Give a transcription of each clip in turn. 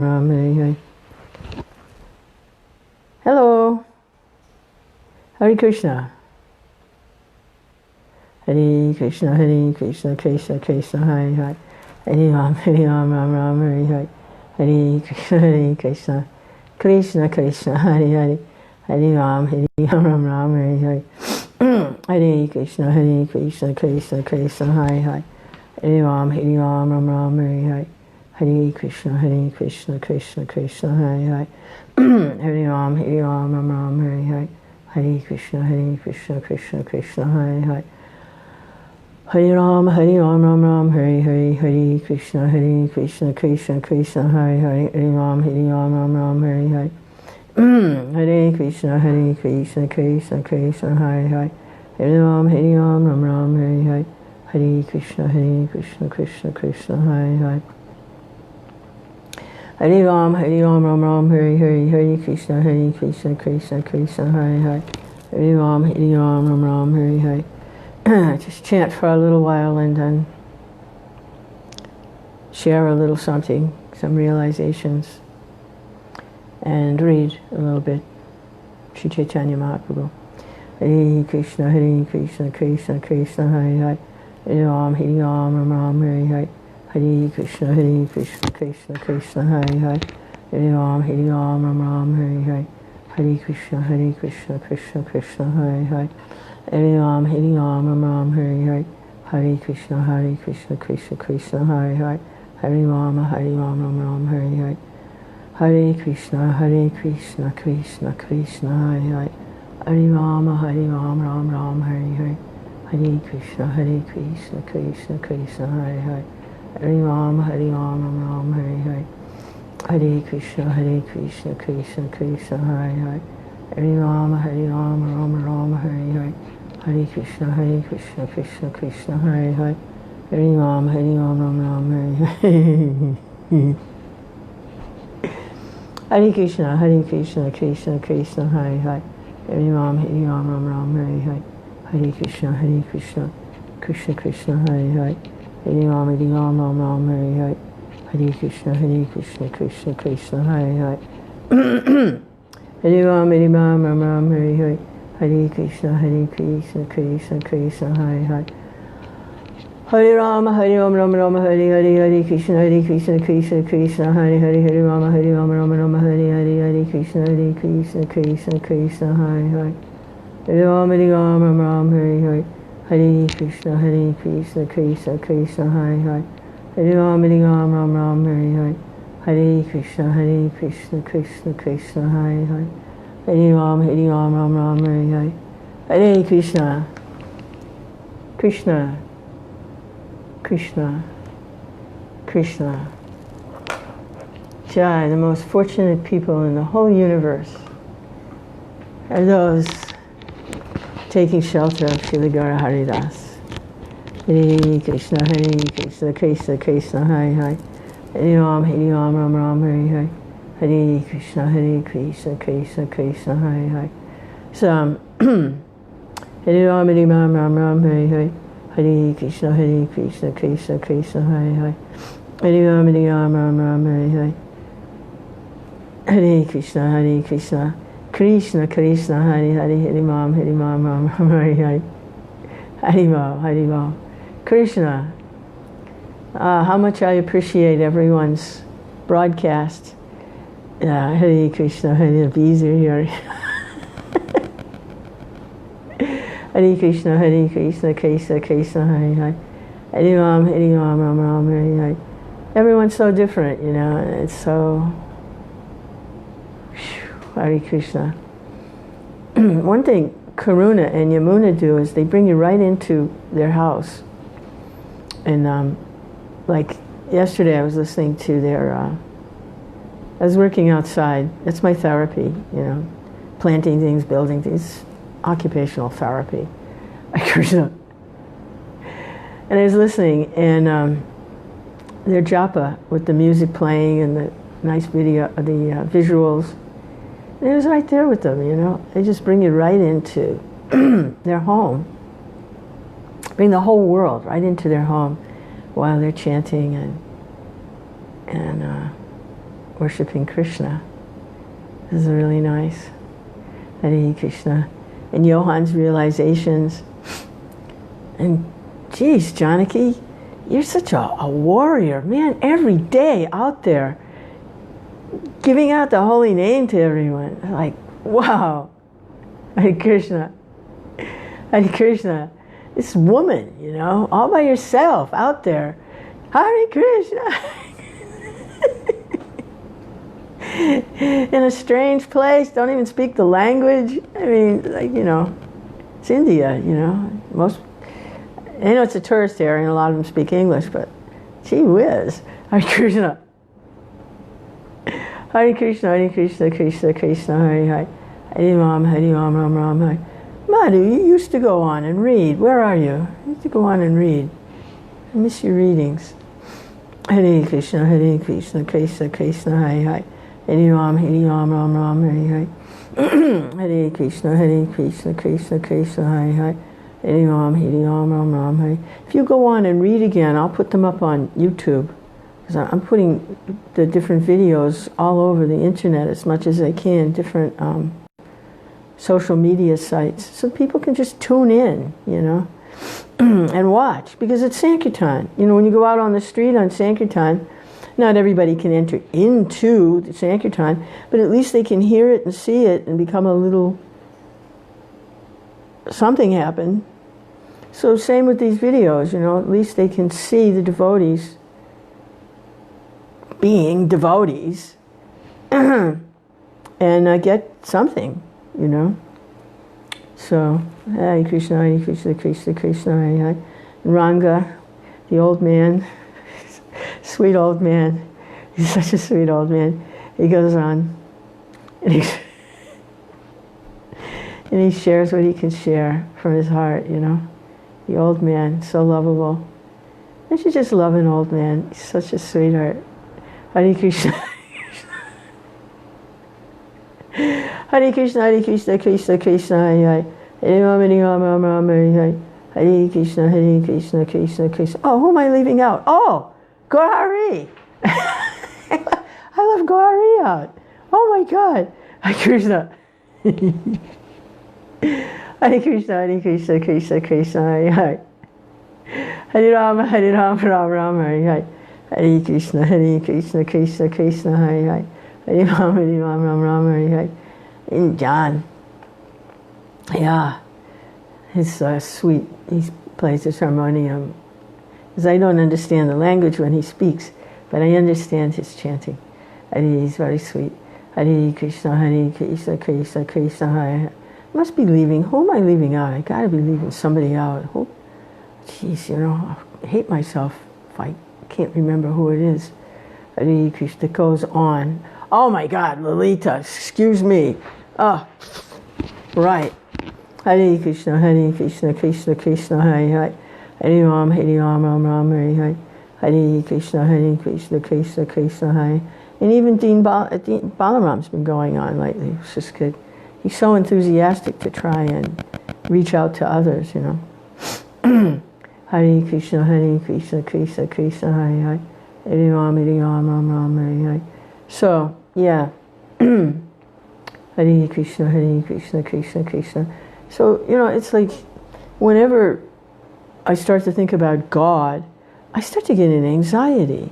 Ram Hare Hare. Hello. Hare Krishna. Hare Krishna, Hare Krishna, Krishna Krishna, Hare Hare. Hare Ram, Ram Ram, Hare Hare. Hare Krishna, Krishna Krishna, Hare Hare. Hare Ram, Ram Ram, Hare Hare. Hare Krishna, Krishna Krishna, Hare Hare. Hare Ram, Ram Ram, Hare Hare. Hare Krishna, Krishna Krishna, Hare Hare. Hare Ram, Ram Ram, Hare Hare. Hare Krishna, Krishna Krishna, Hare Hare. Hare Ram, Ram Ram, Hare Hare. Hare Krishna, Krishna Krishna, Hare Hare. Hare Ram, Ram Ram, Hare Hare. Hare Krishna, Krishna Krishna, Hare Hare. Hare Ram, Ram Ram, Hare Hare. Hare Krishna, Krishna Krishna, Hare Hare. Hare Ram, Ram Ram, Hare Hare. Hare Krishna, Krishna Krishna, Hare Hare. Hare Ram, Ram Ram, Hare Hare. Just chant for a little while and then share a little something, some realizations, and read a little bit. Sri Chaitanya Mahaprabhu. Hare Krishna, Krishna Krishna, Hare Hare. Hare Ram, Ram Ram, Hare Hare. Hare Krishna, Krishna Krishna, Hare Hare. Hare Ram, Ram Ram, Hare Hare. Hare Krishna, Krishna Krishna, Hare Hare. Hare Ram, Ram Ram, Hare Hare. Hare Krishna, Krishna Krishna, Hare Hare. Hare Ram, Ram Ram, Hare Hare. Hare Krishna, Krishna Krishna, Hare Hare. Hare Ram, Ram Ram, Hare Hare. Hare Krishna, Krishna Krishna, Hare Hare. Hare Ram, Ram Ram, Hare Hare. Hare Krishna, Krishna Krishna, Hare Hare. Hare Ram, Ram Ram, Hare Hare. Hare Krishna, Krishna Krishna, Hare Hare. Hare Ram, Ram Ram, Hare Hare. Hare Krishna, Krishna Krishna, Hare Hare. Hare Ram, Ram Ram, Hare Hare. Hare Krishna, Krishna Krishna, Hare Hare. Hare Ram, Ram Ram, Hare Hare. Hare Krishna, Krishna Krishna, Hare Hare. Hare Ram, Ram Ram, Hare Hare. Hare Krishna, Krishna Krishna, Hare Hare. Hare Ram, Ram Ram, Hare Hare. Hare Krishna, Krishna Krishna, Hare Hare. Hare Ram, Ram Ram, Hare Hare. Hare Krishna, Krishna Krishna, Hare Hare. Hare Ram, Ram Ram, Hare Hare. Hare Krishna, Krishna Krishna, Hare Hare. Hare Ram, Ram Ram, Hare Hare. Hare Krishna, Krishna Krishna, Hare Hare. Hare Ram, Ram Ram, Hare Hare. Hare Krishna, Krishna Krishna Krishna. Jai, the most fortunate people in the whole universe are those taking shelter of Srila Gaura Haridas. Hare Krishna, Krishna Krishna, Hare Hare. Hare Ram, Ram Ram, Hare Hare. Hare Krishna, Krishna Krishna, Hare Hare. So, Hare Ram, Ram Ram, Hare Hare. Hare Krishna, Krishna Krishna, Hare Hare. Hare Ram, Ram Ram, Hare Hare. Hare Krishna, Krishna Krishna, Hare Hare. Hare Ram, Ram Ram, Hare Hare. Hare Ram. Krishna, how much I appreciate everyone's broadcast. Hare Krishna, Hare Beezer here. Hare Krishna, Krishna Krishna, Hare Hare. Hare Ram, Ram Ram, Hare Hare. Everyone's so different, you know, it's so... Hare Krishna. One thing Karuna and Yamuna do is they bring you right into their house. And like yesterday I was listening to their... I was working outside. That's my therapy, you know, planting things, building things, occupational therapy. Krishna. And I was listening, and their japa with the music playing and the nice video, the visuals. And it was right there with them, you know. They just bring you right into their home. Bring the whole world right into their home while they're chanting and worshiping Krishna. This is really nice. Hare Krishna. And Johan's realizations. And geez, Janaki, you're such a warrior. Man, every day out there, giving out the holy name to everyone. Like, wow. Hare Krishna. Hare Krishna. This woman, you know, all by yourself out there. Hare Krishna. In a strange place, don't even speak the language. I mean, like, you know, it's India, you know. I know it's a tourist area and a lot of them speak English, but gee whiz. Hare Krishna. Hare Krishna, Hare Krishna, Krishna, Krishna, Hare Hare. Hare Ram, Hare Ram, Ram Ram, Hare. Madhu, you used to go on and read. Where are you? You used to go on and read. I miss your readings. Hare Krishna, Hare Krishna, Krishna, Krishna, Hare Hare. Hare Ram, Ram Ram, Hare Hare. Hare Krishna, Krishna, Krishna, Hare Hare. Hare Ram, Ram Ram, Hare. If you go on and read again, I'll put them up on YouTube. Because I'm putting the different videos all over the internet as much as I can, different social media sites, so people can just tune in, you know, and watch, because it's Sankirtan. You know, when you go out on the street on Sankirtan, not everybody can enter into the Sankirtan, but at least they can hear it and see it and become a little something happen. So same with these videos, you know, at least they can see the devotees being devotees and get something, you know. So, Hare Krishna, Hare Krishna, Krishna, Krishna, Hare Hare. Ranga, the old man, sweet old man, he's such a sweet old man. He goes on and he shares what he can share from his heart, you know. The old man, so lovable. Don't you just love an old man? He's such a sweetheart. Hare Krishna. Hare Krishna, Hare Krishna, Krishna, Krishna, Hare Hare. Hare Ram, Ram Ram, Hare Hare. Hare Krishna, Krishna, Krishna. Oh, who am I leaving out? Oh, Gauri. I left Gauri out. Oh my God. Hare Krishna. Hare Krishna, Hare Krishna, Krishna, Krishna, Hare Hare. Hare Ram, Ram Ram, Hare Hare. Hare Krishna, Krishna, Krishna, Hare Hare. Hare Ram, Ram Ram, Hare Hare. And John, yeah, he's sweet. He plays his harmonium. Because I don't understand the language when he speaks, but I understand his chanting. And he's very sweet. Hare Krishna, Krishna, Krishna, Hare Hare. I must be leaving. Who am I leaving out? I got to be leaving somebody out. Who? Jeez, you know, I hate myself if I can't remember who it is. Hare Krishna goes on. Oh my God, Lalita, excuse me. Oh, right. Hare Krishna, Krishna, Krishna, Hare Hare. Hare Ram, Ram Ram, Hare Hare. Hare Krishna, Krishna, Krishna, Hare. And even Dean Balaram's been going on lately. It's just good. He's so enthusiastic to try and reach out to others, you know. Hare Krishna, Krishna, Krishna, Hare Hare. Hare Ram, Ram Ram, Hare Hare. So, yeah. Hare Krishna, Krishna, Krishna. So, you know, it's like whenever I start to think about God, I start to get an anxiety.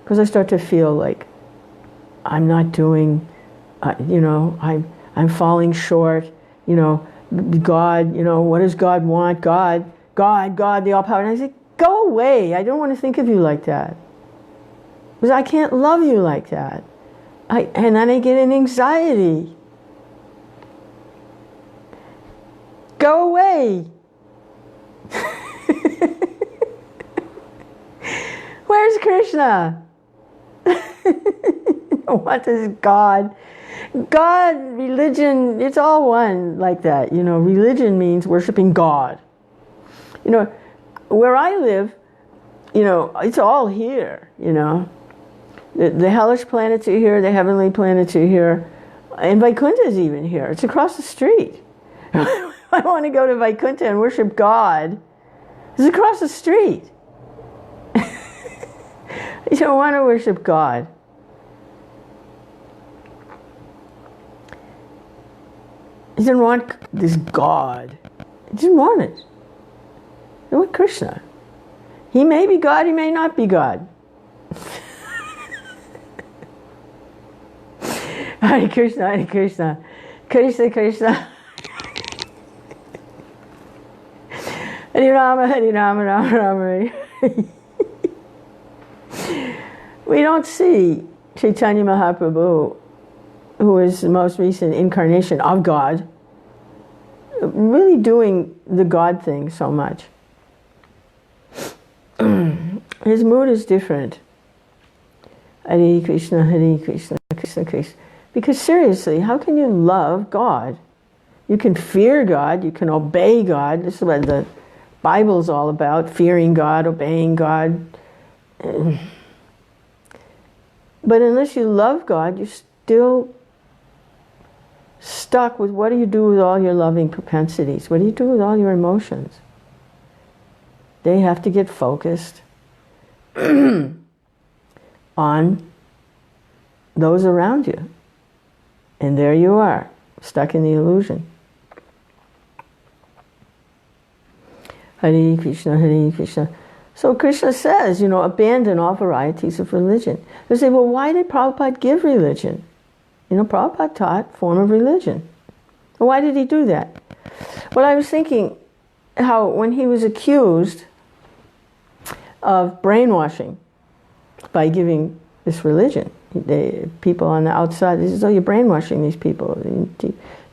Because I start to feel like I'm not doing, you know, I'm falling short. You know, God, you know, what does God want? God, the all-powerful. And I say, go away. I don't want to think of you like that. Because I can't love you like that. And then I get an anxiety. Go away. Where's Krishna? What is God? God, religion, it's all one like that. You know, religion means worshiping God. You know, where I live, you know, it's all here, you know. The hellish planets are here, the heavenly planets are here, and Vaikuntha is even here. It's across the street. I want to go to Vaikuntha and worship God. It's across the street. You don't want to worship God. He didn't want this God. He didn't want it. He wanted Krishna. He may be God, he may not be God. Hare Krishna, Hare Krishna, Krishna Krishna. Hare Rama, Hare Rama, Rama Rama Hare. We don't see Chaitanya Mahaprabhu, who is the most recent incarnation of God, really doing the God thing so much. His mood is different. Hare Krishna, Hare Krishna, Krishna Krishna. Because seriously, how can you love God? You can fear God, you can obey God. This is what the Bible's all about, fearing God, obeying God. But unless you love God, you're still stuck with what do you do with all your loving propensities? What do you do with all your emotions? They have to get focused on those around you. And there you are, stuck in the illusion. Hare Krishna, Hare Krishna. So Krishna says, abandon all varieties of religion. They say, well, why did Prabhupada give religion? Prabhupada taught form of religion. Why did he do that? Well, I was thinking how when he was accused of brainwashing by giving this religion, people on the outside, they said, oh, you're brainwashing these people.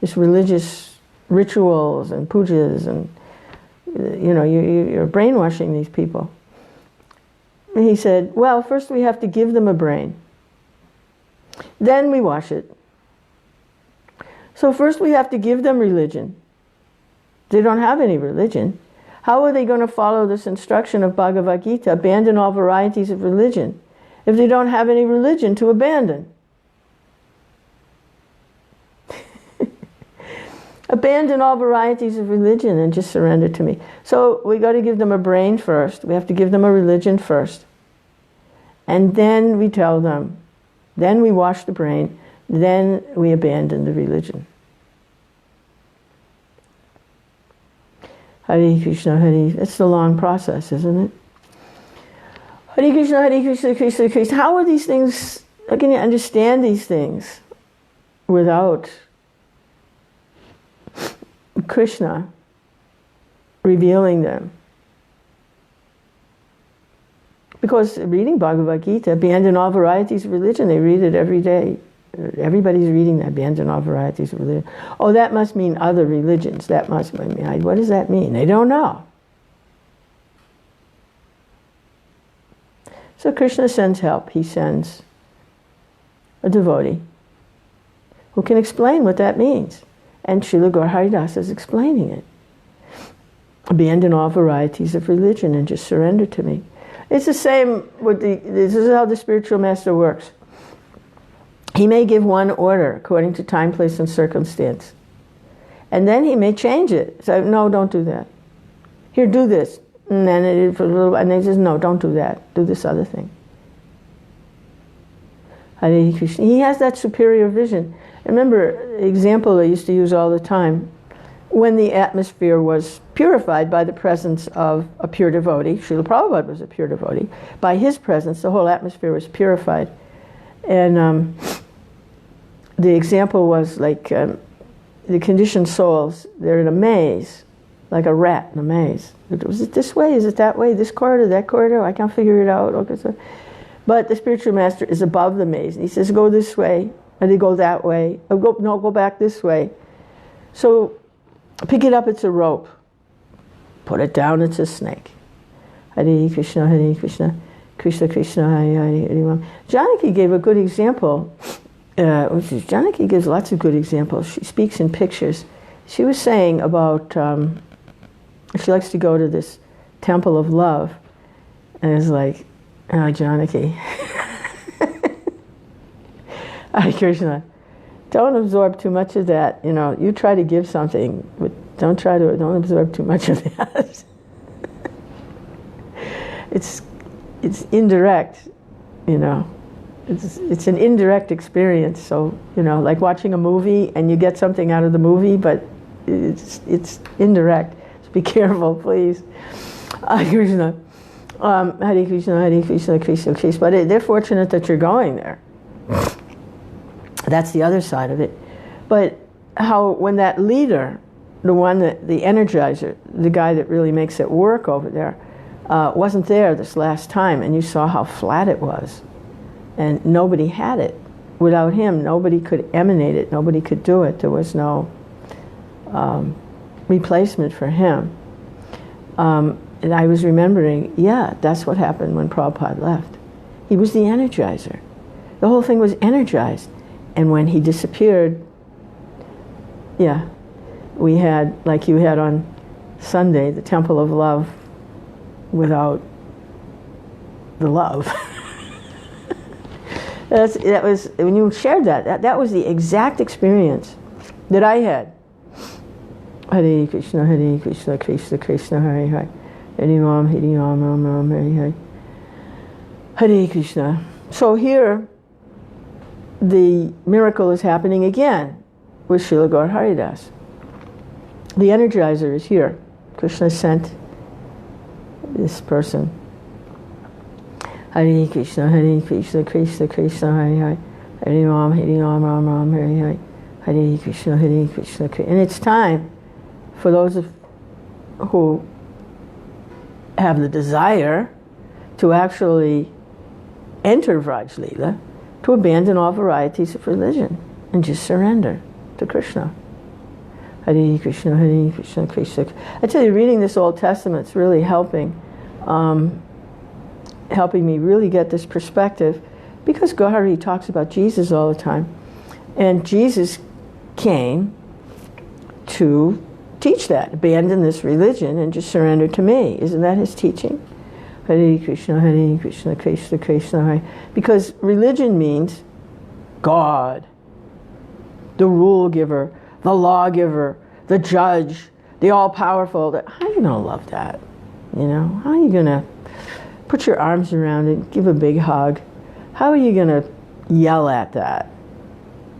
This religious rituals and pujas and you're brainwashing these people. And he said, well, first we have to give them a brain. Then we wash it. So first we have to give them religion. They don't have any religion. How are they going to follow this instruction of Bhagavad Gita, abandon all varieties of religion, if they don't have any religion to abandon? Abandon all varieties of religion and just surrender to me. So we got to give them a brain first. We have to give them a religion first. And then we tell them. Then we wash the brain. Then we abandon the religion. Hare Krishna, Hare. It's a long process, isn't it? Hare Krishna, Hare Krishna, Krishna Krishna. How are these things? How can you understand these things without Krishna revealing them? Because reading Bhagavad Gita, abandon all varieties of religion, they read it every day. Everybody's reading that, abandon all varieties of religion. Oh, that must mean other religions. That must mean, what does that mean? They don't know. So Krishna sends help. He sends a devotee who can explain what that means. And Srila Gaur Haridas is explaining it. Abandon all varieties of religion and just surrender to me. It's the same with this is how the spiritual master works. He may give one order according to time, place, and circumstance. And then he may change it. So, no, don't do that. Here, do this. And then for a little, and then he says, no, don't do that. Do this other thing. Hare Krishna. He has that superior vision. Remember, the example I used to use all the time, when the atmosphere was purified by the presence of a pure devotee, Srila Prabhupada was a pure devotee, by his presence the whole atmosphere was purified. And the example was like the conditioned souls, they're in a maze, like a rat in a maze. Was it this way? Is it that way? This corridor, that corridor? I can't figure it out. Okay, so. But the spiritual master is above the maze. And he says, go this way. And they go that way. Oh, go back this way. So pick it up, it's a rope. Put it down, it's a snake. Hare Krishna, Hare Krishna, Krishna Krishna, Hare Hare, Hare Ram. Janaki gave a good example. Janaki gives lots of good examples. She speaks in pictures. She was saying about, she likes to go to this temple of love. And it's like, oh, Janaki. Hare Krishna. Don't absorb too much of that. You try to give something, but don't absorb too much of that. It's indirect, it's an indirect experience. So, like watching a movie and you get something out of the movie, but it's indirect. So be careful, please. Krishna. Hare Krishna, Hare Krishna, Krishna Krishna. But they're fortunate that you're going there. That's the other side of it. But how when that leader, the energizer, the guy that really makes it work over there, wasn't there this last time, and you saw how flat it was. And nobody had it. Without him, nobody could emanate it. Nobody could do it. There was no replacement for him. And I was remembering, that's what happened when Prabhupada left. He was the energizer. The whole thing was energized. And when he disappeared, we had, like you had on Sunday, the Temple of Love without the love. That was, when you shared that was the exact experience that I had. Hare Krishna, Hare Krishna, Krishna Krishna, Hare Hare. Hare Ram, Hare Ram, Ram Ram, Hare Hare. Hare Krishna. So here, the miracle is happening again with Srila Gaur Haridas. The energizer is here. Krishna sent this person. Hare Krishna, Krishna Krishna, Hare Hare. Hare Ram, Ram Ram, Hare Hare. Hare Krishna, Krishna Krishna. And it's time for those who have the desire to actually enter Vraj Leela, to abandon all varieties of religion and just surrender to Krishna. Hare Krishna, Krishna Krishna. I tell you, reading this Old Testament is really helping me really get this perspective, because Gauri talks about Jesus all the time, and Jesus came to teach that, abandon this religion and just surrender to me. Isn't that his teaching? Hare Krishna, Krishna Krishna, Hare. Because religion means God, the rule giver, the lawgiver, the judge, the all-powerful. How are you going to love that? How are you going to put your arms around it, give a big hug? How are you going to yell at that?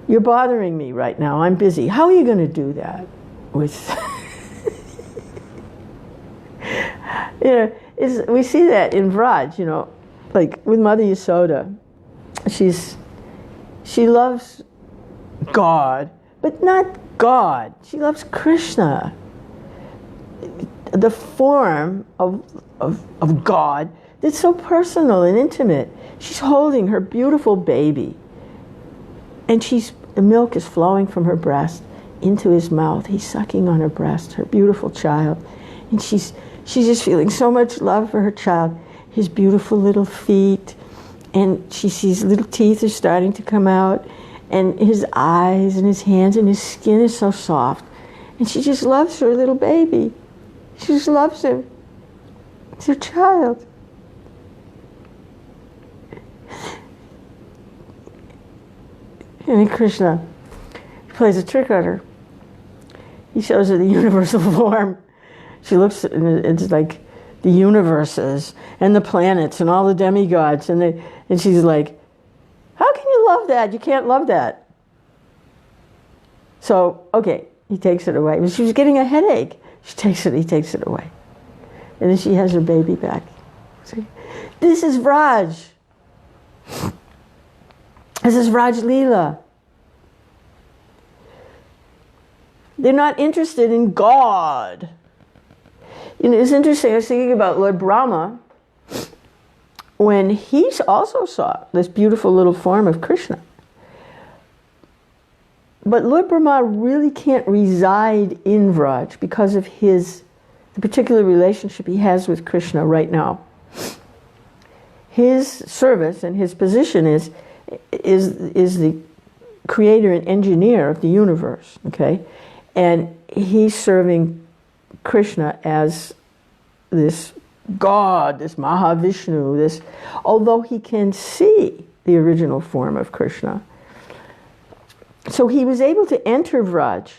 You're bothering me right now. I'm busy. How are you going to do that with... we see that in Vraj, like with Mother Yasoda. She loves God, but not God. She loves Krishna. The form of God that's so personal and intimate. She's holding her beautiful baby, and the milk is flowing from her breast into his mouth. He's sucking on her breast, her beautiful child, and she's just feeling so much love for her child. His beautiful little feet, and she sees little teeth are starting to come out, and his eyes and his hands and his skin is so soft, and she just loves her little baby. She just loves him. It's her child. And then Krishna plays a trick on her. He shows her the universal form. She looks, and it's like the universes and the planets and all the demigods, and she's like, how can you love that? You can't love that. So, okay, he takes it away. She was getting a headache. He takes it away. And then she has her baby back. See? This is Vraj. This is Vraj Leela. They're not interested in God. It's interesting, I was thinking about Lord Brahma, when he also saw this beautiful little form of Krishna. But Lord Brahma really can't reside in Vraj because of the particular relationship he has with Krishna right now. His service and his position is the creator and engineer of the universe, okay? And he's serving Krishna as this God, this Mahavishnu, although he can see the original form of Krishna. So he was able to enter Vraj,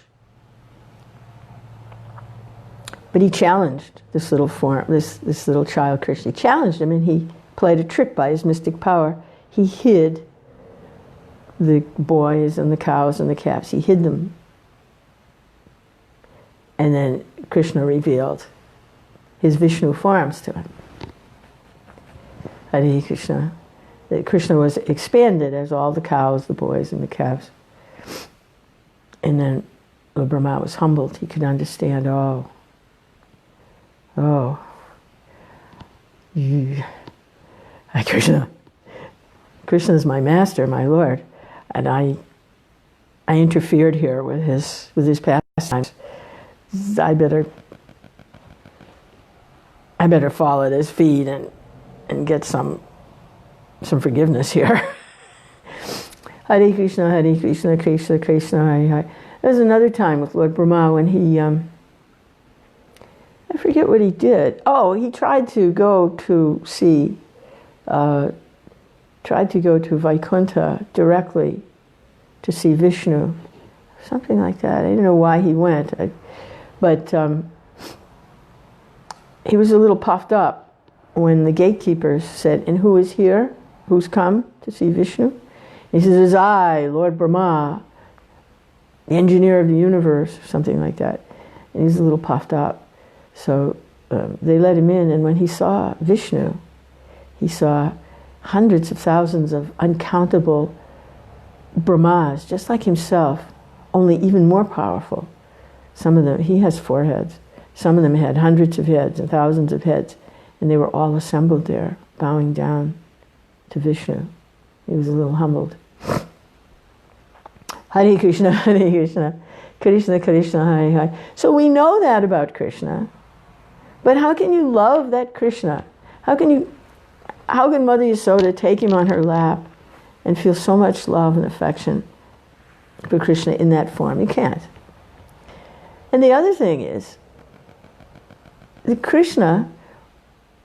but he challenged this little form, this little child Krishna. He challenged him, and he played a trick by his mystic power. He hid the boys and the cows and the calves. He hid them. And then Krishna revealed his Vishnu forms to him. Hare Krishna. That Krishna was expanded as all the cows, the boys, and the calves. And then Lord Brahma was humbled. He could understand, Krishna. Krishna is my master, my Lord. And I interfered here with his pastimes. I better fall at his feet and get some forgiveness here. Hare Krishna, Krishna Krishna, Hare Hare. There's another time with Lord Brahma when he, I forget what he did. Oh, he tried to go to see, Vaikuntha directly to see Vishnu. Something like that. I don't know why he went. But he was a little puffed up when the gatekeepers said, "And who is here? Who's come to see Vishnu?" He says, "It's I, Lord Brahma, the engineer of the universe," or something like that. And he's a little puffed up. So they let him in, and when he saw Vishnu, he saw hundreds of thousands of uncountable Brahmas, just like himself, only even more powerful. Some of them, he has 4 heads. Some of them had hundreds of heads and thousands of heads, and they were all assembled there, bowing down to Vishnu. He was a little humbled. Hare Krishna, Krishna Krishna, Hare Hare. So we know that about Krishna, but how can you love that Krishna? How can Mother Yasoda take him on her lap and feel so much love and affection for Krishna in that form? You can't. And the other thing is that Krishna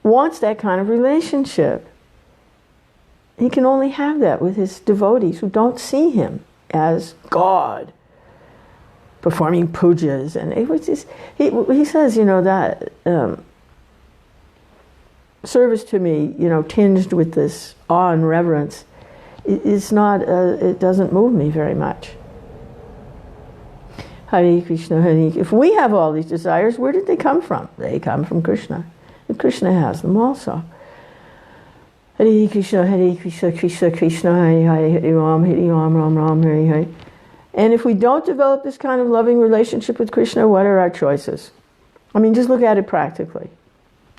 wants that kind of relationship. He can only have that with his devotees who don't see him as God, performing pujas. And he says, that service to me, tinged with this awe and reverence, it doesn't move me very much. Hare Krishna, Hare Krishna. If we have all these desires, where did they come from? They come from Krishna. And Krishna has them also. Hare Krishna, Krishna Krishna, Hare Hare, Hare Ram, Ram Ram, Hare Hare. And if we don't develop this kind of loving relationship with Krishna, what are our choices? Just look at it practically.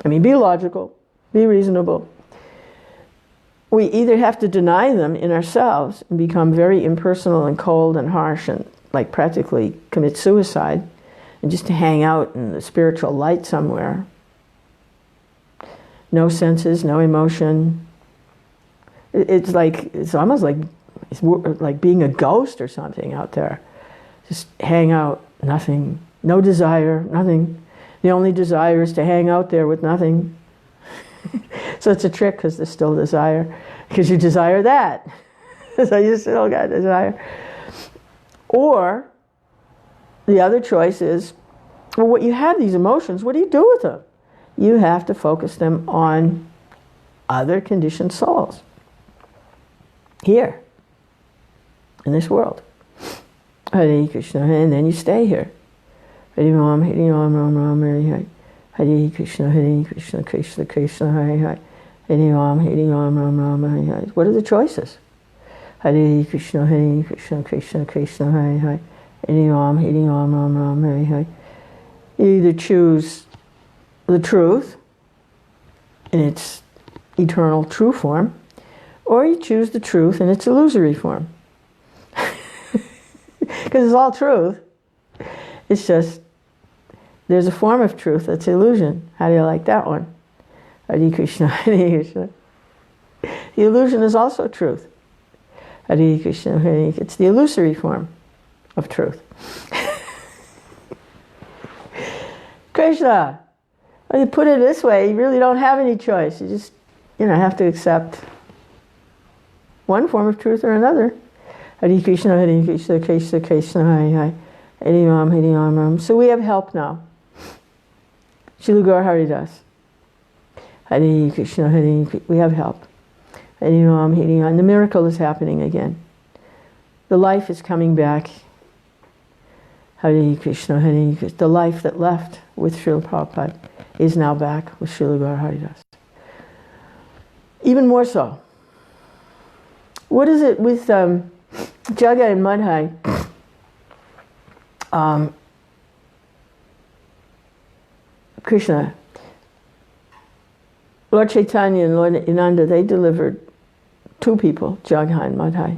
Be logical, be reasonable. We either have to deny them in ourselves and become very impersonal and cold and harsh and practically commit suicide, and just to hang out in the spiritual light somewhere. No senses, no emotion. It's almost like being a ghost or something out there. Just hang out, nothing, no desire, nothing. The only desire is to hang out there with nothing. So it's a trick because there's still desire, because you desire that. So you still got desire. Or the other choice is, what you have these emotions, what do you do with them? You have to focus them on other conditioned souls here in this world. Hare Krishna, and then you stay here. Hare Ram, Ram Ram, Hare Hare. Hare Krishna, Krishna Krishna, Hare Hare. Hare Ram, Ram Ram, Hare Hare. What are the choices? Hare Krishna, Krishna Krishna, Hare Hare. Hare Ram, Ram Ram, Hare Hare. You either choose the truth in its eternal true form, or you choose the truth in its illusory form. Because it's all truth. It's just, there's a form of truth that's illusion. How do you like that one? Hare Krishna, Hare Krishna. The illusion is also truth. Hare Krishna, Hare Krishna. It's the illusory form of truth. Krishna, when you put it this way, you really don't have any choice. You just, have to accept one form of truth or another. Hare Krishna, Krishna Krishna, Hare Hare. Hare Ram, Ram. So we have help now. Srila Gaur Haridas. Hare Krishna, we have help. Hare Ram, and the miracle is happening again. The life is coming back. Hare Krishna, Hare Krishna. The life that left with Srila Prabhupada is now back with Srila Gaur Haridas. Even more so. What is it with Jagai and Madhai? Krishna, Lord Chaitanya and Lord Nityananda, they delivered two people, Jagai and Madhai.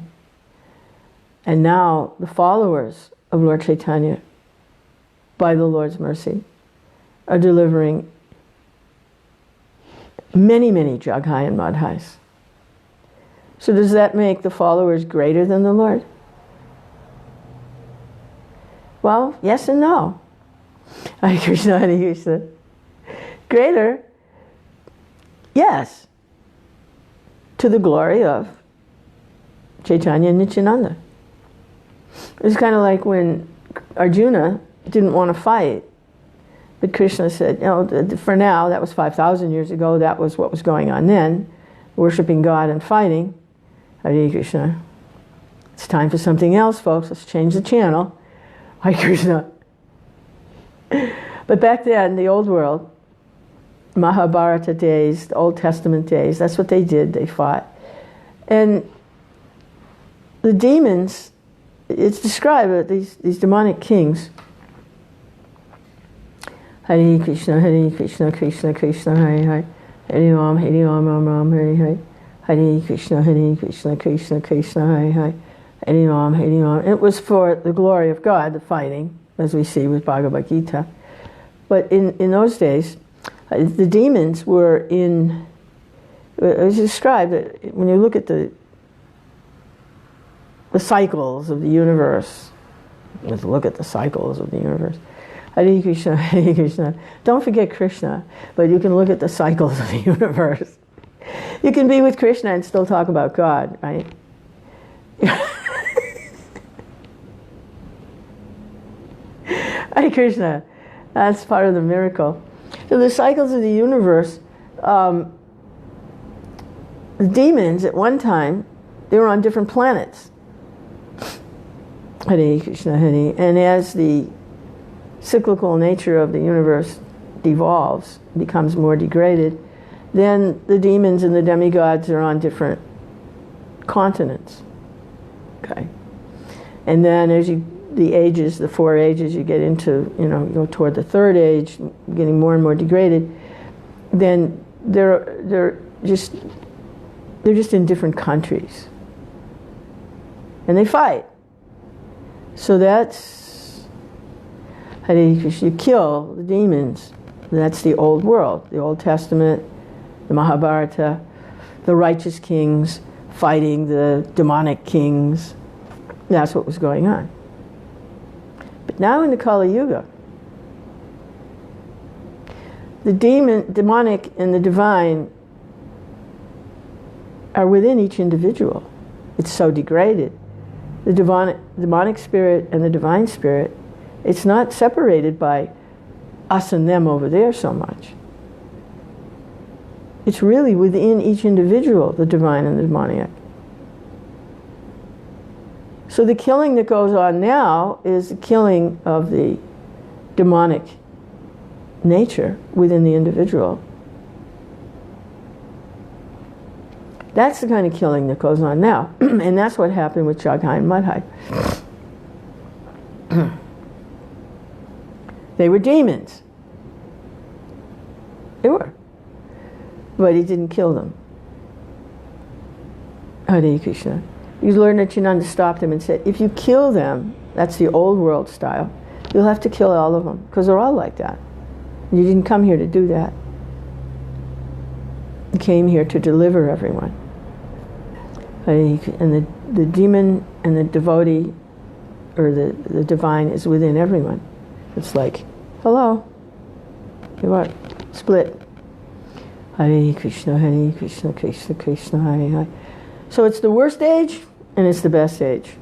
And now the followers of Lord Chaitanya, by the Lord's mercy, are delivering many, many Jagai and Madhais. So does that make the followers greater than the Lord? Well, yes and no. Hare Krishna, Hare Krishna. Greater, yes, to the glory of Chaitanya and Nityananda. It's kind of like when Arjuna didn't want to fight, but Krishna said, for now, that was 5,000 years ago, that was what was going on then, worshipping God and fighting. Hare Krishna. It's time for something else, folks. Let's change the channel. Hare Krishna. But back then, the old world, Mahabharata days, the Old Testament days, that's what they did. They fought. And the demons, it's described, these demonic kings, Hare Krishna, Hare Krishna, Krishna Krishna, Hare Hare, Hare Ram, Ram Ram, Hare Hare, Hare Krishna, Krishna Krishna, Hare Hare, Hare Ram, Ram. It was for the glory of God, the fighting, as we see with Bhagavad Gita. But in those days, the demons were in, it was described that when you look at the cycles of the universe, let's look at the cycles of the universe. Hare Krishna, Hare Krishna. Don't forget Krishna, but you can look at the cycles of the universe. You can be with Krishna and still talk about God, right? Hare Krishna. That's part of the miracle. So the cycles of the universe, the demons at one time, they were on different planets. Hare Krishna, Hare. And as the cyclical nature of the universe devolves, becomes more degraded, then the demons and the demigods are on different continents. Okay. And then as the ages, the four ages, you get into, you go toward the third age, getting more and more degraded, then they're just in different countries. And they fight. So that's Hare Krishna. You kill the demons. That's the old world, the Old Testament, the Mahabharata, the righteous kings fighting the demonic kings. That's what was going on. But now in the Kali Yuga, the demonic and the divine are within each individual. It's so degraded. The demonic spirit and the divine spirit, it's not separated by us and them over there so much. It's really within each individual, the divine and the demoniac. So the killing that goes on now is the killing of the demonic nature within the individual. That's the kind of killing that goes on now. And that's what happened with Jagai and Madhai. They were demons. They were. But he didn't kill them. Hare Krishna. Because Lord Nityananda stopped him and said, if you kill them, that's the old world style, you'll have to kill all of them, because they're all like that. You didn't come here to do that. You came here to deliver everyone. And the demon and the devotee, or the divine, is within everyone. It's like, hello, you are split. Hare Krishna, Krishna Krishna, Hare Hare. So it's the worst age, and it's the best age.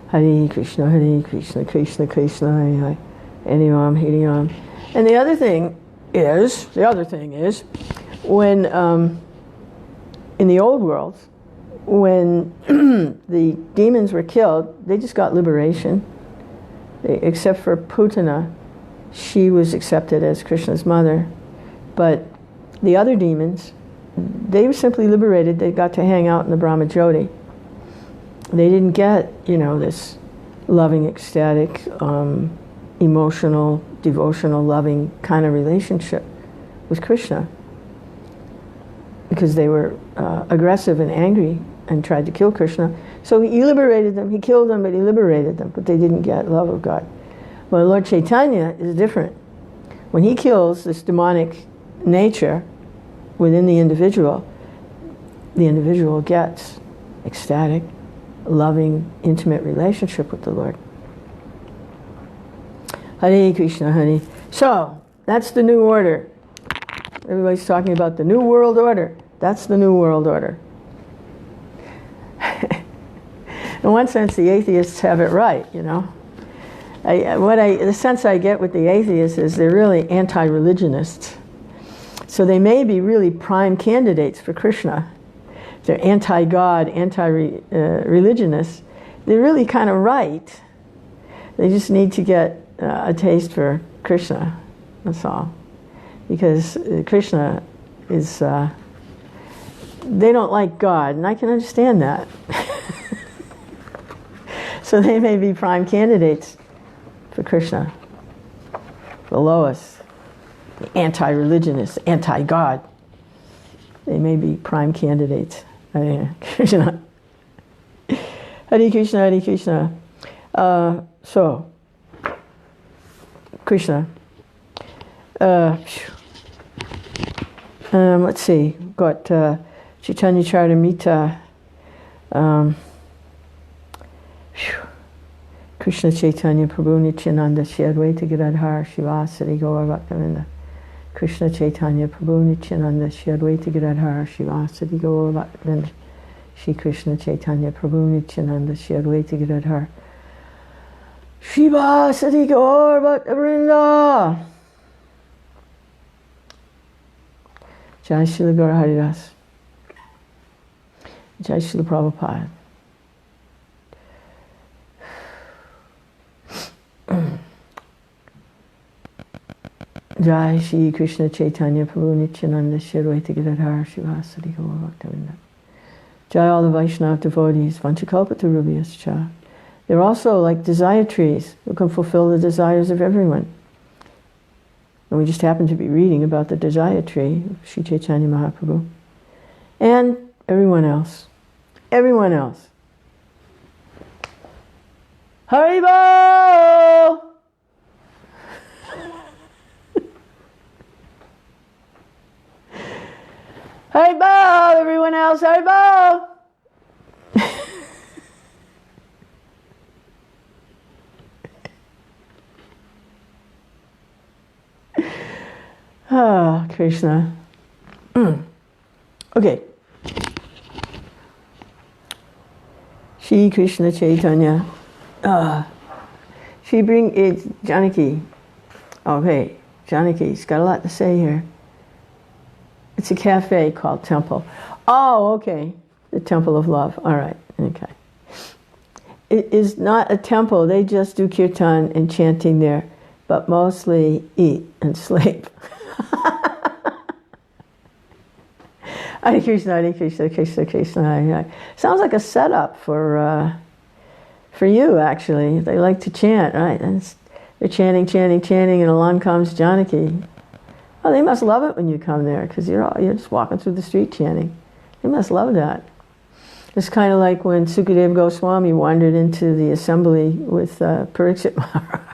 Hare Krishna, Krishna Krishna, Hare Hare. Hare Ram, Hare Ram. And the other thing is, when in the old world, when the demons were killed, they just got liberation. Except for Putana, she was accepted as Krishna's mother. But the other demons, they were simply liberated. They got to hang out in the Brahma Jyoti. They didn't get, this loving, ecstatic, emotional, devotional, loving kind of relationship with Krishna, because they were aggressive and angry and tried to kill Krishna. So he liberated them. He killed them, but he liberated them. But they didn't get love of God. Well, Lord Chaitanya is different. When he kills this demonic nature within the individual gets ecstatic, loving, intimate relationship with the Lord. Hare Krishna, Hare. So, that's the new order. Everybody's talking about the new world order. That's the new world order. In one sense, the atheists have it right, The sense I get with the atheists is they're really anti-religionists. So they may be really prime candidates for Krishna. They're anti-God, anti-religionists. They're really kind of right. They just need to get a taste for Krishna, that's all. Because Krishna is, they don't like God, and I can understand that. So they may be prime candidates for Krishna, the lowest, the anti-religionists, anti-God. They may be prime candidates. Hare Krishna. Hare Krishna, Hare Krishna. So, Krishna. Let's see. Got Chaitanya Charitamrita. Krishna Chaitanya Prabhu Nityananda Shri Advaita Giridhar Shivasari Gaur Bhaktavinda. Krishna Chaitanya Prabhu Nityananda Shri Advaita Giridhar Shivasari Gaur Bhaktavinda. Shri Krishna Chaitanya Prabhu Nityananda Shri Advaita Giridhar Shivasari Gaur Bhaktavinda. Jai Srila Gaura Haridas. Jai Srila Prabhupada. Jai Shri Krishna Chaitanya Prabhu Nityananda Shri Advaita Giridhar Shivasari Gaur Bhaktavinda. Jai all the Vaishnava devotees, Vanchakalpatarubhyascha. They're also like desire trees who can fulfill the desires of everyone. And we just happen to be reading about the desire tree of Sri Chaitanya Mahaprabhu. And everyone else. Everyone else. Haribol! Haribol! Everyone else, Haribol! Ah, Krishna. Okay. Shri Krishna Chaitanya. She bring it, Janaki. Okay, Janaki's got a lot to say here. It's a cafe called Temple. Oh, okay. The Temple of Love. All right, okay. It is not a temple. They just do kirtan and chanting there, but mostly eat and sleep. Hare Krishna, Hare Krishna, Krishna Krishna, Hare Hare. Sounds like a setup for you, actually. They like to chant, right? And they're chanting, chanting, chanting, and along comes Janaki. Oh, they must love it when you come there, because you're just walking through the street chanting. They must love that. It's kind of like when Sukadeva Goswami wandered into the assembly with Parikshit Maharaj.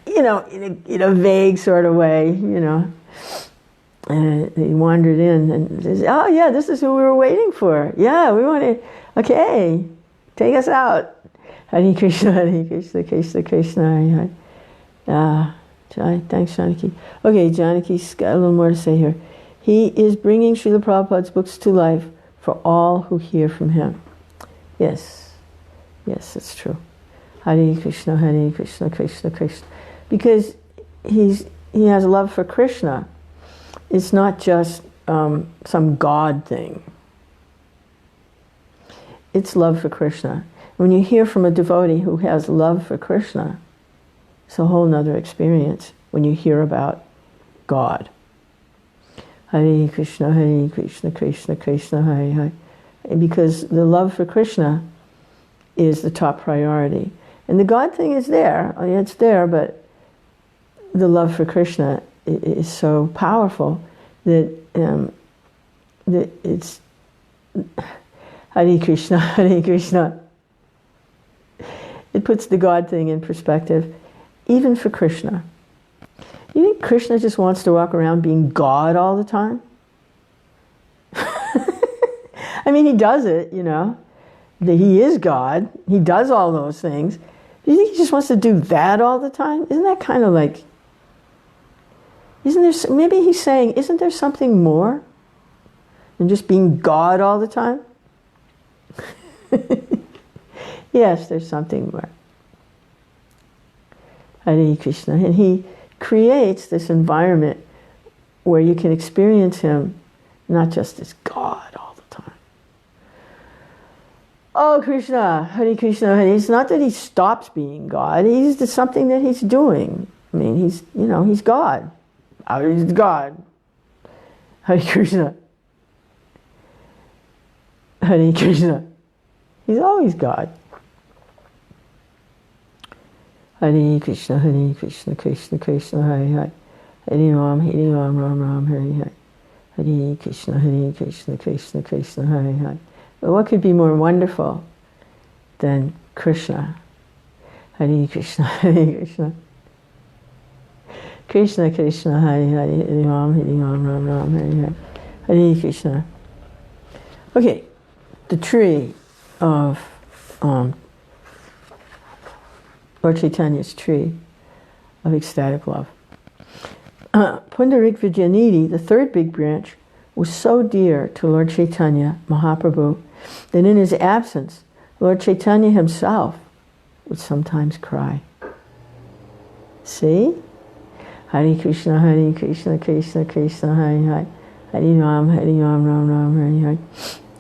In a vague sort of way, And he wandered in and says, oh yeah, this is who we were waiting for. Yeah, we want to, okay, take us out. Hare Krishna, Hare Krishna, Krishna Krishna, Hare Hare. Thanks, Janaki. Okay, Janaki's got a little more to say here. He is bringing Srila Prabhupada's books to life for all who hear from him. Yes, it's true. Hare Krishna, Hare Krishna, Krishna Krishna. Because he has love for Krishna. It's not just some God thing. it's love for Krishna. When you hear from a devotee who has love for Krishna, it's a whole nother experience when you hear about God. Hare Krishna, Krishna Krishna, Hare Hare. Because the love for Krishna is the top priority. And the God thing is there. I mean, it's there, but the love for Krishna is so powerful that, that it's Hare Krishna, Hare Krishna. It puts the God thing in perspective, even for Krishna. You think Krishna just wants to walk around being God all the time? I mean, he does it, you know. He is God. He does all those things. Do you think he just wants to do that all the time? Isn't that kind of like... maybe he's saying, isn't there something more than just being God all the time? Yes, there's something more. Hare Krishna. And he creates this environment where you can experience him not just as God all the time. Oh, Krishna, Hare Krishna, Hare. It's not that he stops being God. It's something that he's doing. I mean, he's God. He's God. Hare Krishna. Hare Krishna. He's always God. Hare Krishna, Krishna Krishna, Hare Hare. Hare Ram, Ram, Hare Hare. Hare Krishna, Krishna Krishna, Hare Hare. But what could be more wonderful than Krishna? Hare Krishna, Krishna. Krishna Krishna, Hare Hare. Hare Ram, Ram, Hare Hare. Hare Krishna. Okay, the tree of Lord Chaitanya's tree of ecstatic love. Pundarik Vijayanidhi, the third big branch, was so dear to Lord Chaitanya Mahaprabhu that in his absence, Lord Chaitanya himself would sometimes cry. See? Hare Krishna, Krishna Krishna, Hare Hare. Hare Ram, Ram, Hare Hare.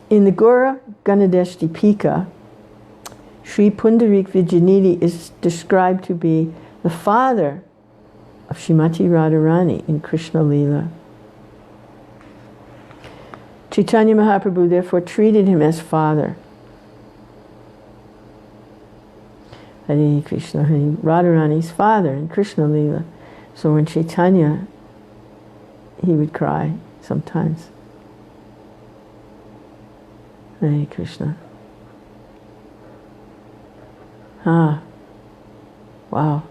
In the Gaura Ganadesh Deepika, Sri Pundarik Vijayanidhi is described to be the father of Srimati Radharani in Krishna Leela. Chaitanya Mahaprabhu therefore treated him as father. Hare Krishna, Hare Radharani's father in Krishna Leela. So when Chaitanya, he would cry sometimes. Hare Krishna. Wow.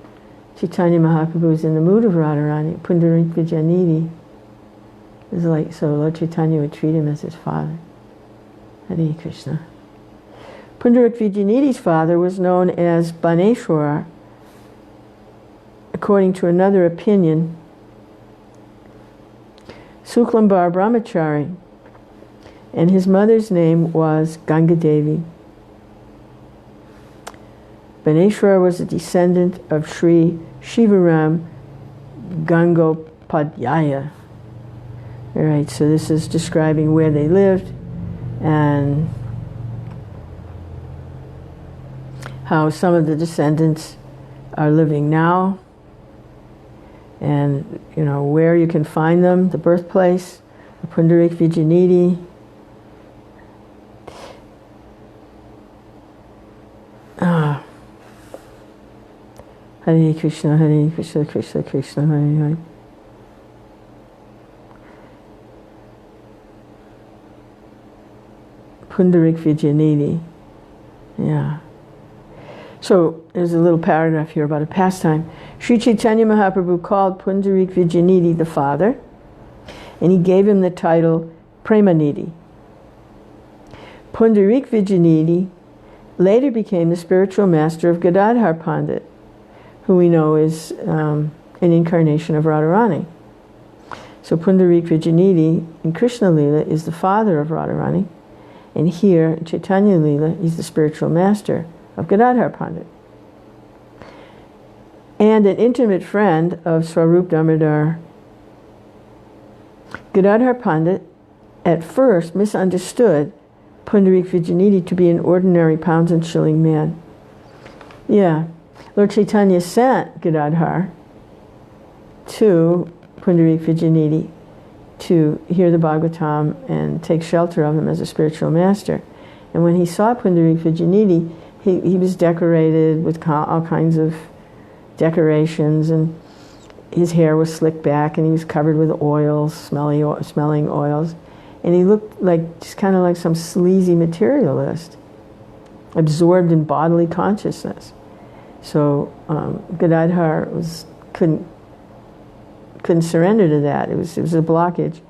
Chaitanya Mahaprabhu is in the mood of Radharani. Pundarik Vijayanidhi is like, so Lord Chaitanya would treat him as his father. Hare Krishna. Pundarik Vijayanidhi's father was known as Baneshwara. According to another opinion, Suklambar Brahmachari, and his mother's name was Ganga Devi. Baneshwara was a descendant of Sri Shivaram Gangopadhyaya. All right, so this is describing where they lived and how some of the descendants are living now, and you know where you can find them, the birthplace, the Pundarik Vijayanidhi. Hare Krishna, Krishna Krishna, Hare Hare. Pundarik Vijayanidhi. Yeah. So there's a little paragraph here about a pastime. Sri Chaitanya Mahaprabhu called Pundarik Vijayanidhi the father, and he gave him the title Premanidhi. Pundarik Vijayanidhi later became the spiritual master of Gadadhar Pandit, who we know is an incarnation of Radharani. So Pundarik Vijayanidhi in Krishna Leela is the father of Radharani, and here in Chaitanya Leela he's the spiritual master of Gadadhar Pandit. And an intimate friend of Swarup Damodar. Gadadhar Pandit at first misunderstood Pundarik Vijayanidhi to be an ordinary pounds and shilling man. Yeah, Lord Chaitanya sent Gadadhar to Pundarik Vijayanidhi to hear the Bhagavatam and take shelter of him as a spiritual master. And when he saw Pundarik Vijayanidhi, he was decorated with all kinds of decorations, and his hair was slicked back, and he was covered with oils, smelling oils. And he looked like just kind of like some sleazy materialist, absorbed in bodily consciousness. So Gadadhar couldn't surrender to that. It was a blockage.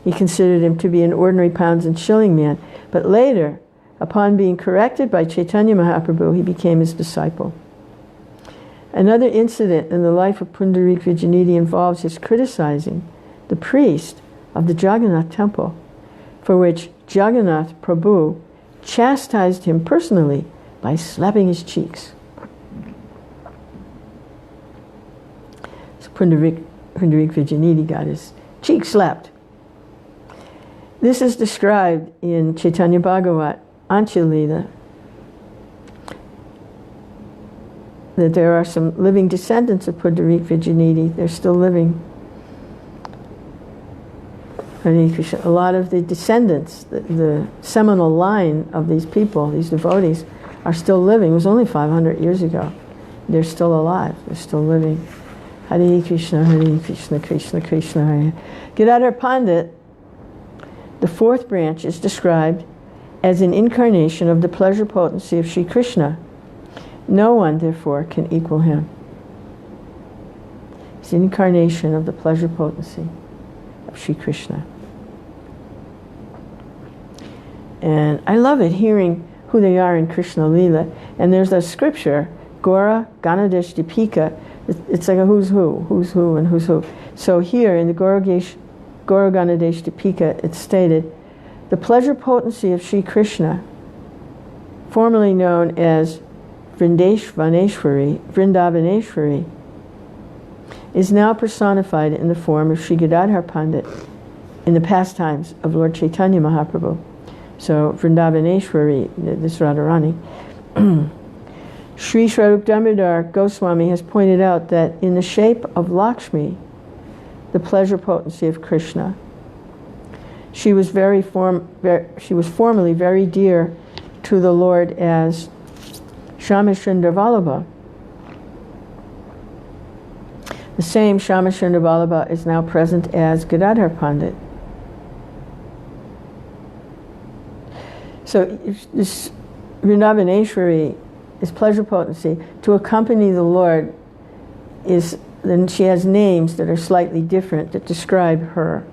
He considered him to be an ordinary pounds and shilling man. But later, upon being corrected by Chaitanya Mahaprabhu, he became his disciple. Another incident in the life of Pundarik Vijayanidhi involves his criticizing the priest of the Jagannath temple, for which Jagannath Prabhu chastised him personally by slapping his cheeks. So Pundarik Vijayanidhi got his cheek slapped. This is described in Chaitanya Bhagavat, Antya-lila, that there are some living descendants of Pundarik Vijayanidhi. They're still living. A lot of the descendants, the seminal line of these people, these devotees, are still living. It was only 500 years ago. They're still alive. They're still living. Hare Krishna, Krishna Krishna, Hare. Gadadhar Pandit, the fourth branch, is described as an incarnation of the pleasure potency of Sri Krishna. No one, therefore, can equal him. He's an incarnation of the pleasure potency of Sri Krishna. And I love it, hearing who they are in Krishna Lila. And there's a scripture, Gaura Ganadesh Dipika. It's like a who's who, and who's who. So here in the Gaura Ganadesh Dipika, it's stated, the pleasure potency of Sri Krishna, formerly known as Vrindavaneshwari, is now personified in the form of Sri Gadadhar Pandit in the pastimes of Lord Chaitanya Mahaprabhu. So Vrindavaneshwari, this Radharani. Sri Swarup Damodar Goswami has pointed out that in the shape of Lakshmi, the pleasure potency of Krishna, she was formerly very dear to the Lord as Shamashundar Vallabha. The same Shamashundar Vallabha is now present as Gadadhar Pandit. So this Vrindavaneshwari is pleasure potency. To accompany the Lord then she has names that are slightly different that describe her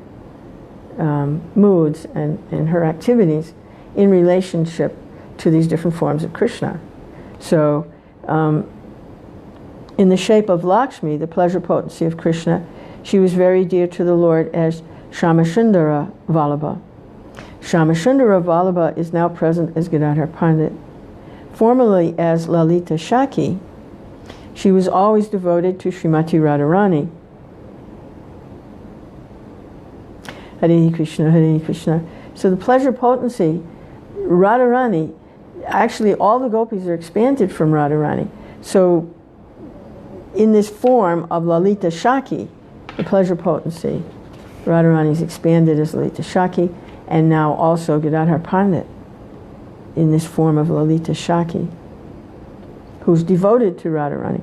moods and her activities in relationship to these different forms of Krishna. So in the shape of Lakshmi, the pleasure potency of Krishna, she was very dear to the Lord as Shamashundara Vallabha. Shamashundara Vallabha is now present as Gadadhar Pandit. Formerly as Lalita Shaki, she was always devoted to Srimati Radharani. Hare Krishna, Hare Krishna. So the pleasure potency, Radharani, actually all the gopis are expanded from Radharani. So in this form of Lalita Shaki, the pleasure potency, Radharani is expanded as Lalita Shaki, and now also Gadadhar Pandit in this form of Lalita Shaki, who's devoted to Radharani.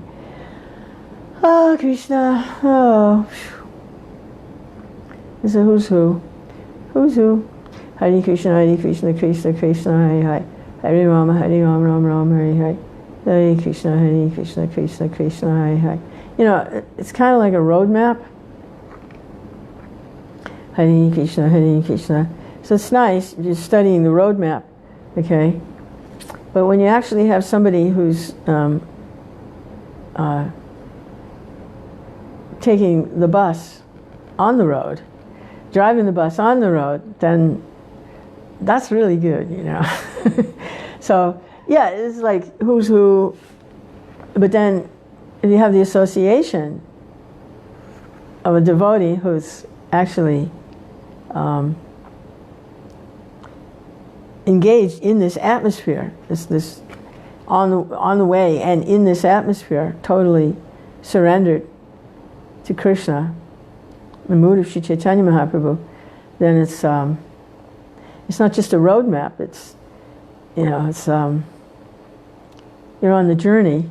Oh, Krishna, oh. It's a who's who. Who's who? Hare Krishna, Krishna Krishna, Hare Hare. Hare Rama, Rama, Hare Hare. Hare Krishna, Krishna Krishna, Hare Hare. You know, it's kind of like a roadmap. Hare Krishna. So it's nice if you're studying the roadmap, okay? But when you actually have somebody who's taking the bus on the road, driving the bus on the road, then that's really good, you know. So, yeah, it's like who's who, but then if you have the association of a devotee who's actually engaged in this atmosphere, this on the way, and in this atmosphere, totally surrendered to Krishna, the mood of Sri Chaitanya Mahaprabhu, then it's not just a roadmap. It's you're on the journey.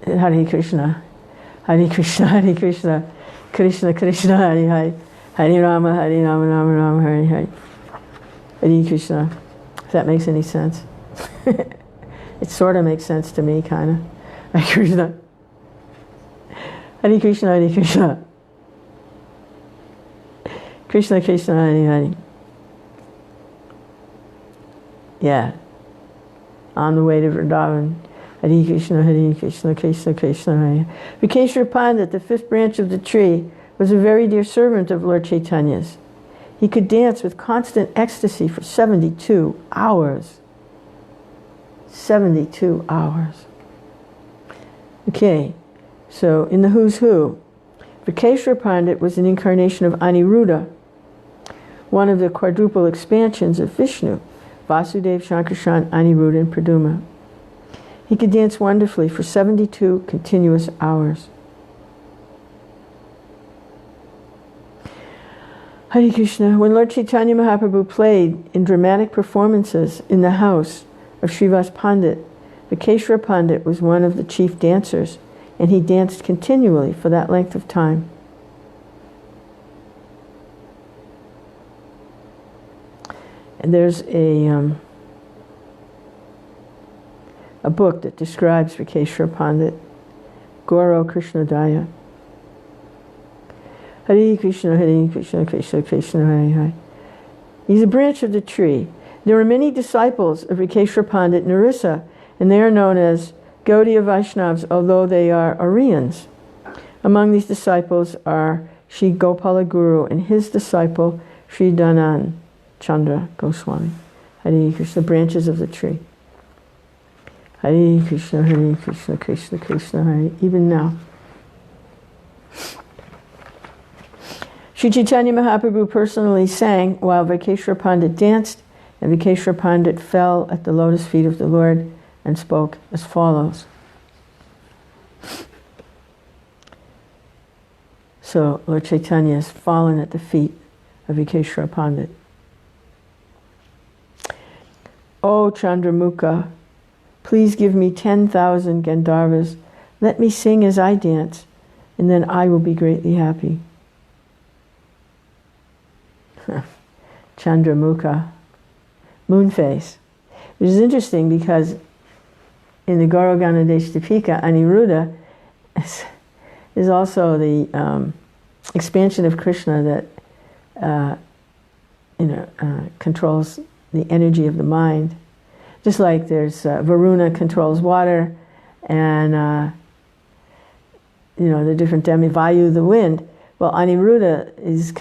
Hare Krishna, Hare Krishna, Hare Krishna, Krishna Krishna, Hare Hare, Hare Rama, Rama Rama, Hare Hare. Hare Krishna. If that makes any sense. It sort of makes sense to me, kind of. Hare Krishna. Hare Krishna, Hare Krishna. Krishna Krishna, Hare Hare. Yeah. On the way to Vrindavan. Hare Krishna, Hare Krishna, Krishna Krishna, Hare Hare. Vikeshwara Pandit, the fifth branch of the tree, was a very dear servant of Lord Chaitanya's. He could dance with constant ecstasy for 72 hours. 72 hours. Okay, so in the Who's Who, Vikeshwara Pandit was an incarnation of Aniruddha, one of the quadruple expansions of Vishnu, Vasudeva, Shankarshan, Aniruddha, and Praduma. He could dance wonderfully for 72 continuous hours. Hare Krishna. When Lord Chaitanya Mahaprabhu played in dramatic performances in the house of Srivas Pandit, Vikeshwara Pandit was one of the chief dancers, and he danced continually for that length of time. And there's a book that describes Vikeshwara Pandit, Gauro Krishna Daya. Hare Krishna, Hare Krishna, Krishna Krishna, Hare Hare. He's a branch of the tree. There are many disciples of Vikeshwara Pandit Narissa, and they are known as Gaudiya Vaishnavas, although they are Aryans. Among these disciples are Sri Gopala Guru and his disciple Sri Dhananjaya Chandra Goswami. Hare Krishna, branches of the tree. Hare Krishna, Hare Krishna, Krishna Krishna, Hare. Even now. Sri Chaitanya Mahaprabhu personally sang while Vikeshwara Pandit danced, and Vikeshwara Pandit fell at the lotus feet of the Lord and spoke as follows. So Lord Chaitanya has fallen at the feet of Vikeshwara Pandit. O Chandramukha, please give me 10,000 Gandharvas. Let me sing as I dance, and then I will be greatly happy. Chandramukha, moon face. Which is interesting because in the Gaurogana Deshtapika, Aniruddha is also the expansion of Krishna that controls the energy of the mind. Just like there's Varuna controls water, and the different Vayu, the wind. Well, Aniruddha is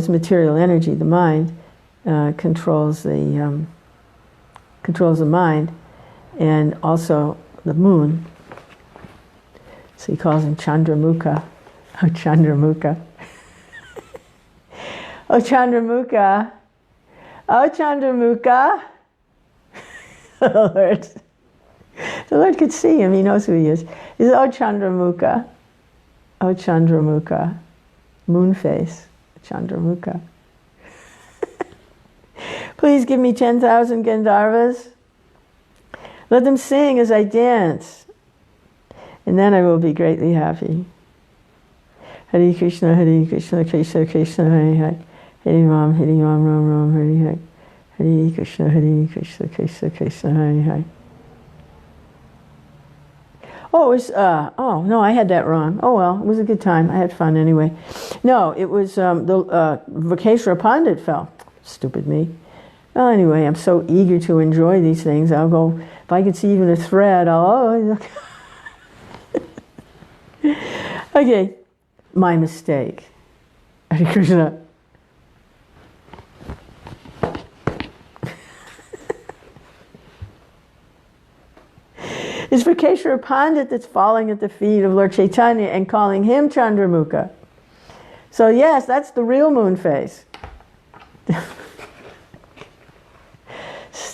material energy, the mind, controls the mind, and also the moon. So he calls him Chandramukha. Oh, Chandramukha. Oh, Chandramukha. Oh, Chandramukha. The Lord could see him. He knows who he is. He says, oh, Chandramukha. Oh, Chandramukha. Moon face. Chandramukha. Please give me 10,000 Gandharvas. Let them sing as I dance, and then I will be greatly happy. Hare Krishna, Hare Krishna, Krishna Krishna, Hare Hare. Hare Ram, Ram Ram, Hare Hare. Hare Krishna, Hare Krishna, Krishna Krishna, Hare Hare. Oh, it was, no, I had that wrong. Oh well, it was a good time. I had fun anyway. No, it was, Vikeshwara Pandit fell. Stupid me. Well, anyway, I'm so eager to enjoy these things. I'll go, if I can see even a thread, okay, my mistake. Hare Krishna. It's Vikeshwara Pandit that's falling at the feet of Lord Chaitanya and calling him Chandramukha. So yes, that's the real moon face.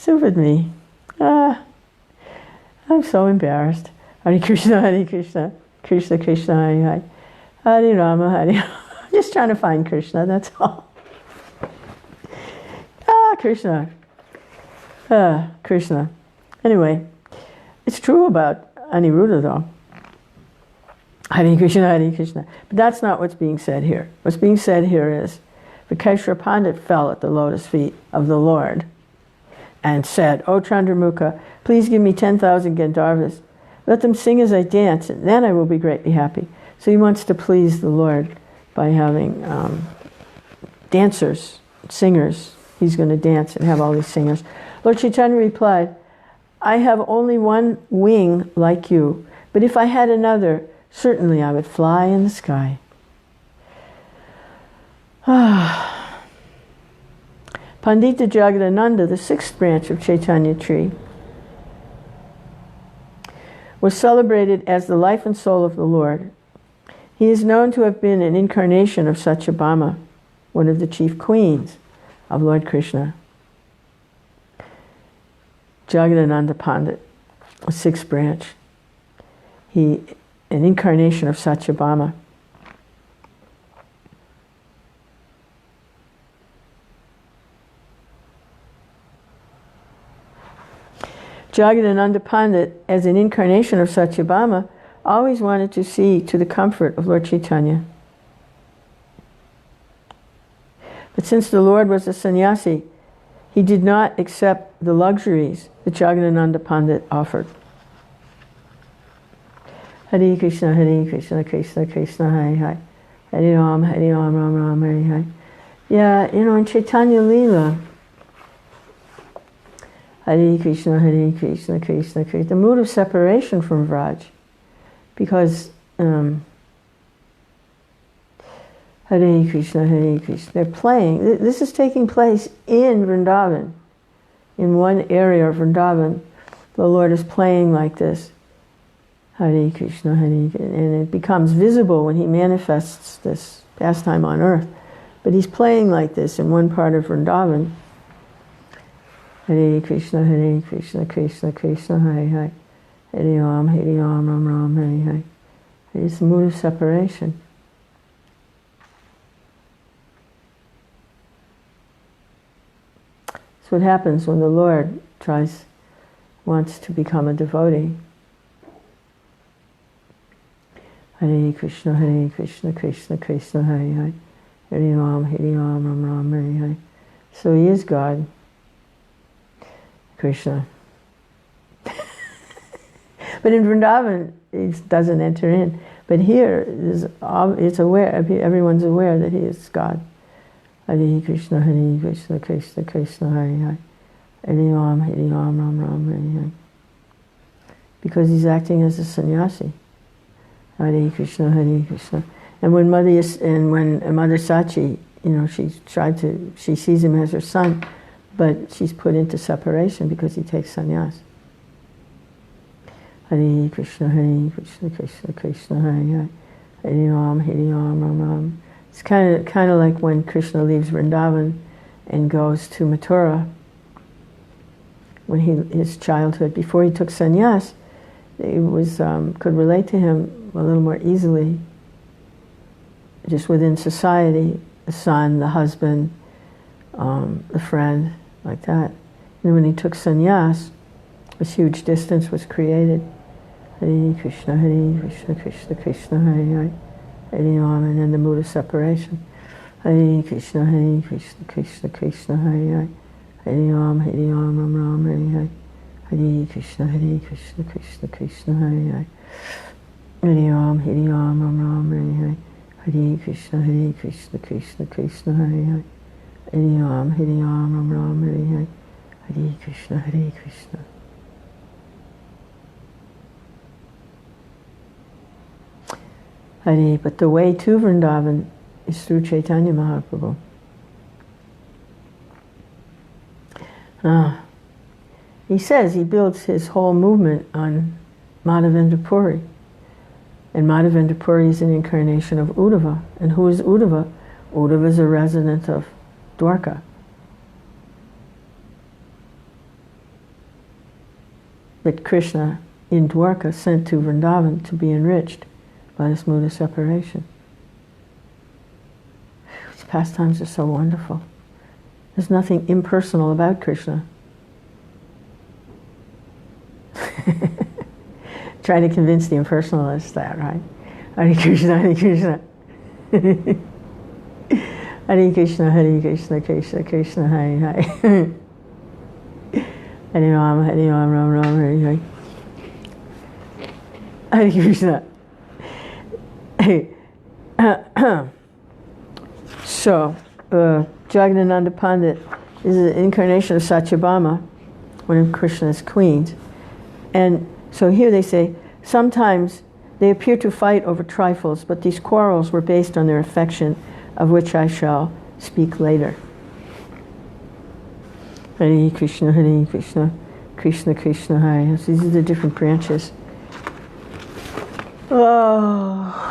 Stupid me. I'm so embarrassed. Hare Krishna, Krishna Krishna, Hare Hare. Hare Rama, Hare Rama. I'm just trying to find Krishna, that's all. Krishna. Krishna. Anyway, it's true about Aniruddha though. Hare Krishna. But that's not what's being said here. What's being said here is, Vikeshwara Pandit fell at the lotus feet of the Lord and said, "O Chandramukha, please give me 10,000 Gandharvas. Let them sing as I dance, and then I will be greatly happy." So he wants to please the Lord by having dancers, singers. He's going to dance and have all these singers. Lord Chaitanya replied, "I have only one wing like you, but if I had another, certainly I would fly in the sky." Pandita Jagadananda, the sixth branch of Chaitanya tree, was celebrated as the life and soul of the Lord. He is known to have been an incarnation of Satyabhama, one of the chief queens of Lord Krishna. Jagadananda Pandit, a sixth branch. He, an incarnation of Satyabhama. Jagadananda Pandit, as an incarnation of Satyabhama, always wanted to see to the comfort of Lord Chaitanya. But since the Lord was a sannyasi, he did not accept the luxuries that Jagadananda Pandit offered. Hare Krishna, Krishna Krishna, Hare Hare. Hare Ram, Ram Ram, Hare Hare. Yeah, in Chaitanya Leela, Hare Krishna, Krishna Krishna. The mood of separation from Vraj. Because Hare Krishna, they're playing. This is taking place in Vrindavan. In one area of Vrindavan, the Lord is playing like this. Hare Krishna, and it becomes visible when he manifests this pastime on earth. But he's playing like this in one part of Vrindavan. Hare Krishna, Krishna Krishna, Hare Hare. Hare Ram, Ram Ram, Hare Hare. It's the mood of separation. That's what happens when the Lord wants to become a devotee. Hare Krishna, Krishna Krishna, Hare Hare. Hare Ram, Ram Ram, Hare Hare. So he is God, Krishna. But in Vrindavan, it doesn't enter in. But here, it's aware. Everyone's aware that he is God. Hare Krishna, Krishna Krishna, Hare Hare. Hare Ram, Ram Ram, Hare Hare. Because he's acting as a sannyasi. Hare Krishna, Krishna. And when Mother Sachi, she sees him as her son, but she's put into separation because he takes sannyas. Hare Krishna, Krishna Krishna, Hare Hare. Hare Ram, Ram Ram. It's kind of like when Krishna leaves Vrindavan and goes to Mathura. When his childhood, before he took sannyas, it was could relate to him a little more easily. Just within society, the son, the husband, the friend, like that. And when he took sannyas, this huge distance was created. Hare Krishna, Krishna Krishna, Hare Hare. Hare Ram, and then the mood of separation. Hare Krishna, Krishna Krishna, Hare Hare. Hare Ram, Ram Ram, Hare Hare. Hare Krishna, Krishna Krishna, Hare Hare. Hare Ram, Ram Ram, Hare Hare. Hare Krishna, Krishna Krishna, Hare Hare. Hare Ram, Ram Ram, Hare Hare. Hare Krishna, Krishna. Hare, but the way to Vrindavan is through Chaitanya Mahaprabhu. He says he builds his whole movement on Madhavendra Puri. And Madhavendra Puri is an incarnation of Uddhava. And who is Uddhava? Uddhava is a resident of Dwarka. that Krishna in Dwarka sent to Vrindavan to be enriched by this mood of separation. These pastimes are so wonderful. There's nothing impersonal about Krishna. Try to convince the impersonalists that, right? Hare Krishna, Hare Krishna. Hare Krishna, Hare Krishna, Krishna Krishna, Hare Hare. Hare Rama, Hare Rama, Rama Rama, Hare Hare. Hare Krishna. So, Jagannatha Pandit is an incarnation of Satyabhama, one of Krishna's queens. And so here they say, sometimes they appear to fight over trifles, but these quarrels were based on their affection, of which I shall speak later. Hare Krishna, Hare Krishna, Krishna Krishna, Hare. So these are the different branches. Oh.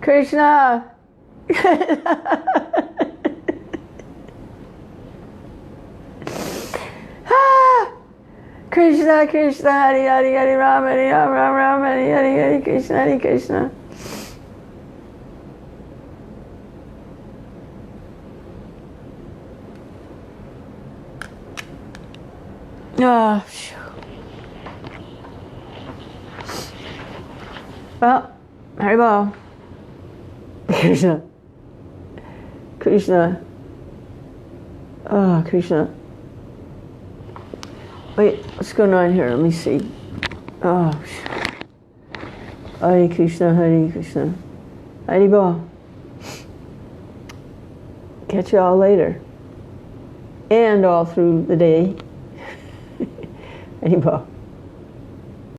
Krishna. Krishna, Krishna, Hare Hare, Hare Rama, Hare Rama, Rama Rama, Hare Hare, Hare Krishna, Hare Krishna. Oh, well, Haribol. Krishna. Krishna. Oh, Krishna. Wait, what's going on here? Let me see. Oh, Hare Krishna, Hare Krishna. Haribol. Catch you all later. And all through the day. Haribol.